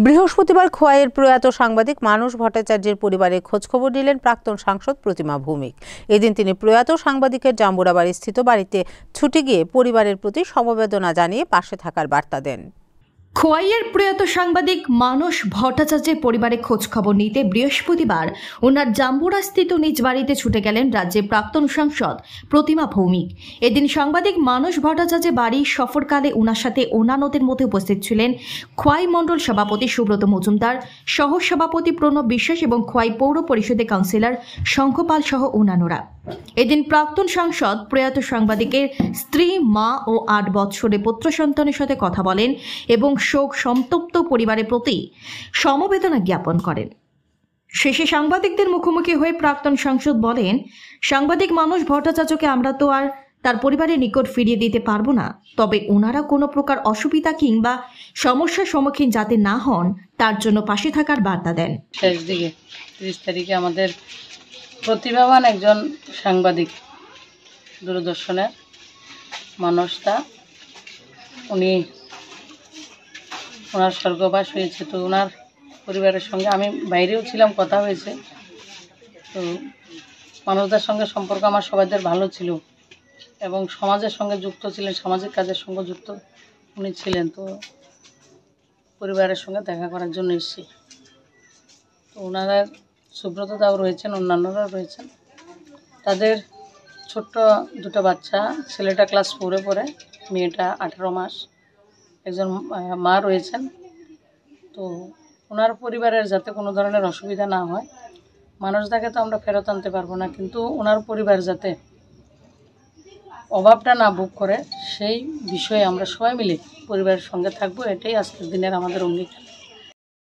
বৃহস্পতিবার খোয়াইয়ের প্রয়াত সাংবাদিক মানস ভট্টাচার্যের পরিবারের খোঁজখবর নিলেন প্রাক্তন সাংসদ প্রতিমা ভৌমিক। এদিন তিনি প্রয়াত সাংবাদিকের জাম্বুরাবাড়ি স্থিত বাড়িতে ছুটে গিয়ে পরিবারের প্রতি সমবেদনা জানিয়ে পাশে থাকার বার্তা দেন। খোয়াইয়ের প্রয়াত সাংবাদিক মানস ভট্টাচার্যের পরিবারে খোঁজ খবর নিতে বৃহস্পতিবার ওনার জাম্বুরা স্থিত নিজ বাড়িতে ছুটে গেলেন রাজ্যের প্রাক্তন সাংসদ প্রতিমা ভৌমিক। এদিন সাংবাদিক মানস ভট্টাচার্যের বাড়ি সফরকালে ওনার সাথে অন্যান্যদের মধ্যে উপস্থিত ছিলেন খোয়াই মণ্ডল সভাপতি সুব্রত মজুমদার, সহ সভাপতি প্রণব বিশ্বাস এবং খোয়াই পৌর পরিষদের কাউন্সিলর শঙ্খপাল সহ অন্যান্যরা। এদিন প্রাক্তন সাংসদ প্রয়াত সাংবাদিকের স্ত্রী, মা ও 8 বছরের পুত্র সন্তানের সাথে কথা বলেন এবং শোক সন্তপ্ত পরিবারের প্রতি সমবেদনা জ্ঞাপন করেন। শেষে সাংবাদিকদের মুখোমুখি হয়ে প্রাক্তন সাংসদ বলেন, সাংবাদিক মানস ভট্টাচার্যকে আমরা তো আর তার পরিবারের নিকট ফিরিয়ে দিতে পারবো না, তবে ওনারা কোনো প্রকার অসুবিধা কিংবা সমস্যার সম্মুখীন যাতে না হন তার জন্য পাশে থাকার বার্তা দেন। শেষ দিকে 30 তারিখে আমাদের প্রতিভাবান একজন সাংবাদিক দূরদর্শনের মানসদা, ওনার স্বর্গবাস হয়েছে। তো ওনার পরিবারের সঙ্গে আমি বাইরেও ছিলাম, কথা হয়েছে। তো মানসদার সঙ্গে সম্পর্ক আমার সবাইদের ভালো ছিল এবং সমাজের সঙ্গে যুক্ত ছিলেন, সামাজিক কাজের সঙ্গে যুক্ত উনি ছিলেন। তো পরিবারের সঙ্গে দেখা করার জন্য এসেছি। তো ওনারা সুব্রত দাও রয়েছেন, অন্যান্যরাও রয়েছেন। তাদের ছোট্ট 2টো বাচ্চা, ছেলেটা ক্লাস 4-এ পড়ে, মেয়েটা 18 মাস। একজন মা রয়েছেন। তো ওনার পরিবারের যাতে কোনো ধরনের অসুবিধা না হয়, মানসদাকে তো আমরা ফেরত আনতে পারবো না, কিন্তু ওনার পরিবার যাতে অভাবটা না ভোগ করে সেই বিষয়ে আমরা সবাই মিলে পরিবারের সঙ্গে থাকবো, এটাই আজকের দিনের আমাদের অঙ্গীকার।